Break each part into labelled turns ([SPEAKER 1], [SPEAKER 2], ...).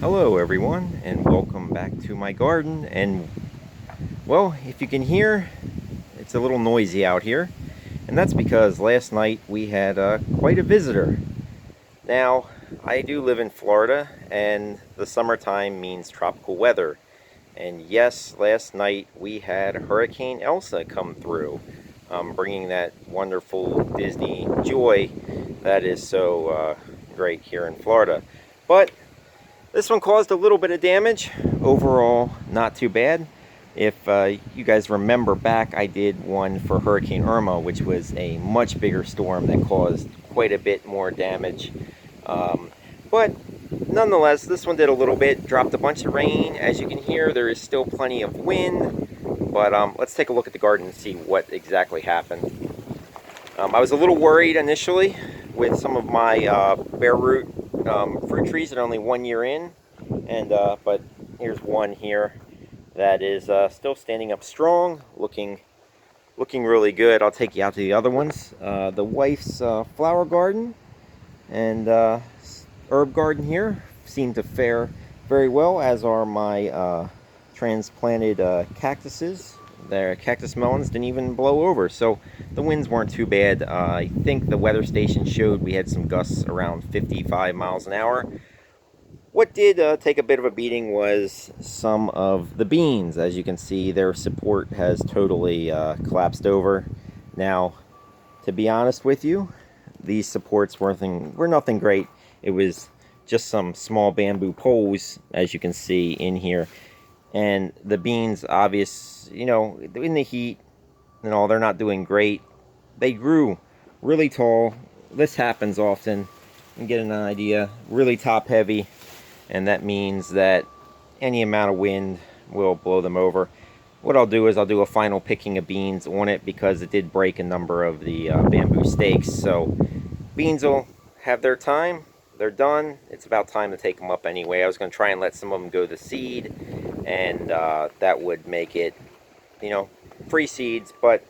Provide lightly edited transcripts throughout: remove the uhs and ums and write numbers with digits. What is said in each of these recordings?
[SPEAKER 1] Hello everyone, and welcome back to my garden. And well, if you can hear, it's a little noisy out here, and that's because last night we had quite a visitor. Now, I do live in Florida, and the summertime means tropical weather. And yes, last night we had Hurricane Elsa come through, bringing that wonderful Disney joy that is so great here in Florida. But this one caused a little bit of damage. Overall, not too bad. If you guys remember back, I did one for Hurricane Irma, which was a much bigger storm that caused quite a bit more damage. But nonetheless, this one did a little bit, dropped a bunch of rain. As you can hear, there is still plenty of wind. But let's take a look at the garden and see what exactly happened. I was a little worried initially with some of my bare root fruit trees that are only 1 year in, and but here's one here that is still standing up strong, looking really good. I'll take you out to the other ones. The wife's flower garden and herb garden here seem to fare very well, as are my transplanted cactuses. Their cactus melons didn't even blow over, so the winds weren't too bad. I think the weather station showed we had some gusts around 55 miles an hour. What did take a bit of a beating was some of the beans. As you can see, their support has totally collapsed over. Now, to be honest with you, these supports were nothing great. It was just some small bamboo poles, as you can see in here. And the beans, in the heat and all, they're not doing great. They grew really tall. This happens often. You can get an idea. Really top heavy. And that means that any amount of wind will blow them over. What I'll do is I'll do a final picking of beans on it, because it did break a number of the bamboo stakes. So beans will have their time. They're done. It's about time to take them up anyway. I was going to try and let some of them go to seed, and that would make it, free seeds. But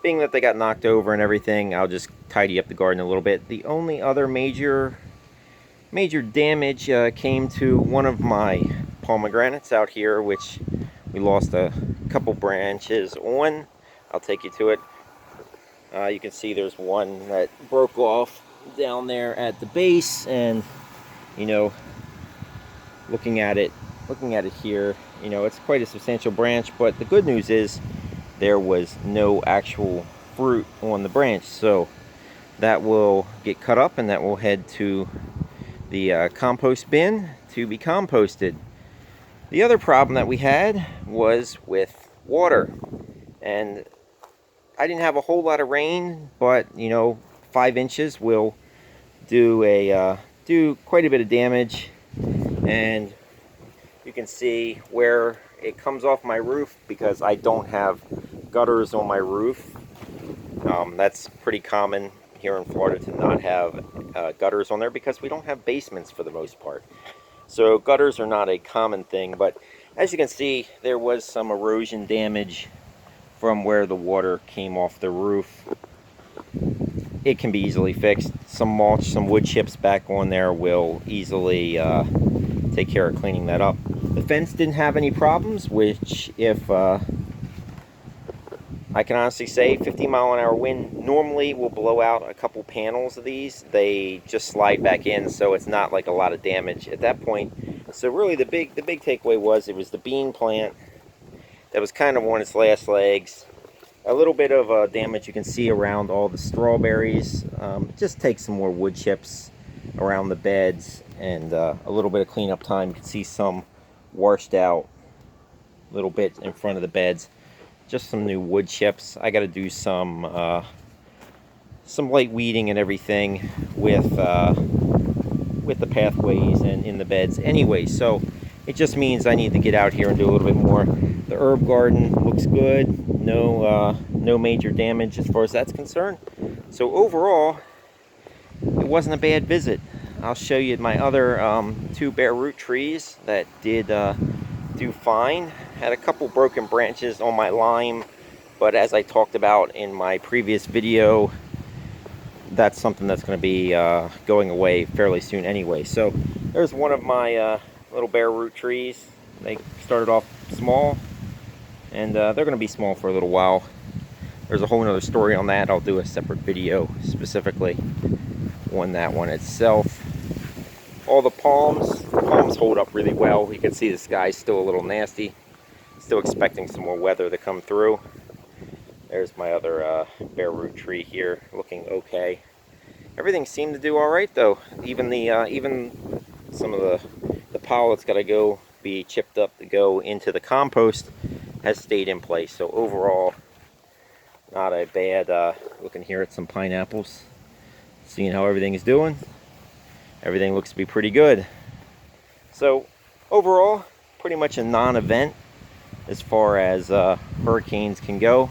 [SPEAKER 1] being that they got knocked over and everything, I'll just tidy up the garden a little bit. The only other major damage came to one of my pomegranates out here, which we lost a couple branches on. I'll take you to it. You can see there's one that broke off down there at the base, and looking at it here, it's quite a substantial branch. But the good news is there was no actual fruit on the branch, so that will get cut up and that will head to the compost bin to be composted. The other problem that we had was with water, and I didn't have a whole lot of rain, but 5 inches will do quite a bit of damage. And you can see where it comes off my roof, because I don't have gutters on my roof. That's pretty common here in Florida to not have gutters on there, because we don't have basements for the most part. So gutters are not a common thing. But as you can see, there was some erosion damage from where the water came off the roof. It can be easily fixed. Some mulch, some wood chips back on there will easily take care of cleaning that up. The fence didn't have any problems, which, if I can honestly say, 50-mile-an-hour wind normally will blow out a couple panels of these. They just slide back in, so it's not like a lot of damage at that point. So really the big takeaway was, it was the bean plant that was kind of on its last legs. A little bit of damage you can see around all the strawberries. Just take some more wood chips around the beds, and a little bit of cleanup time. You can see some washed out little bit in front of the beds. Just some new wood chips. I got to do some light weeding and everything with the pathways and in the beds anyway. So it just means I need to get out here and do a little bit more. The herb garden looks good. No major damage as far as that's concerned. So overall, it wasn't a bad visit. I'll show you my other 2 bare root trees that did do fine. Had a couple broken branches on my lime, but as I talked about in my previous video, that's something that's going to be going away fairly soon anyway. So there's one of my little bare root trees. They started off small, and they're going to be small for a little while. There's a whole nother story on that. I'll do a separate video specifically on that one itself. All the palms hold up really well. You can see the sky's still a little nasty. Still expecting some more weather to come through. There's my other bare root tree here, looking okay. Everything seemed to do all right though. Even some of the pile that's got to go be chipped up to go into the compost has stayed in place. So overall, not a bad. Looking here at some pineapples, seeing how everything is doing. Everything looks to be pretty good. So overall, pretty much a non-event as far as hurricanes can go,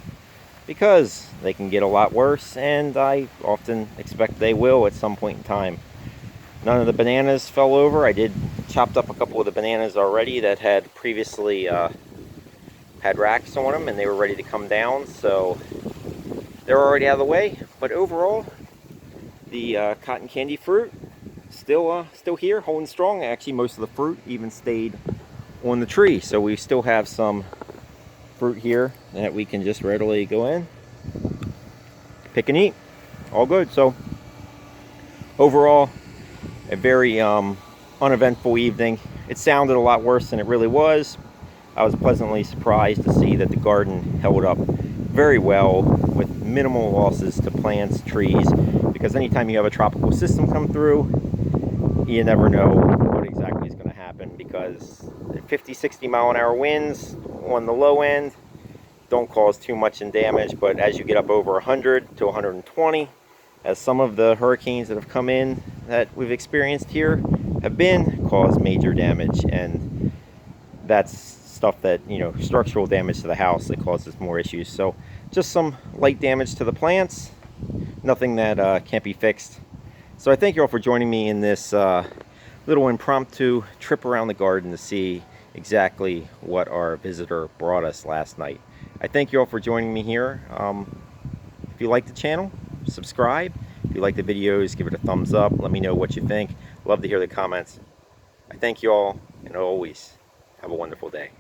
[SPEAKER 1] because they can get a lot worse, and I often expect they will at some point in time. None of the bananas fell over. I did chopped up a couple of the bananas already that had previously had racks on them, and they were ready to come down, so they're already out of the way. But overall, the cotton candy fruit still here, holding strong. Actually, most of the fruit even stayed on the tree, so we still have some fruit here that we can just readily go in, pick and eat. All good. So overall, a very uneventful evening. It sounded a lot worse than it really was. I was pleasantly surprised to see that the garden held up very well with minimal losses to plants, trees, because anytime you have a tropical system come through, you never know what exactly is going to happen, because 50-60 mile an hour winds on the low end don't cause too much in damage, but as you get up over 100 to 120, as some of the hurricanes that have come in that we've experienced here have been, cause major damage. And that's stuff that, you know, structural damage to the house that causes more issues. So just some light damage to the plants, nothing that can't be fixed. So I thank you all for joining me in this little impromptu trip around the garden to see exactly what our visitor brought us last night. I thank you all for joining me here. If you like the channel, subscribe. If you like the videos, give it a thumbs up. Let me know what you think. Love to hear the comments. I thank you all, and always have a wonderful day.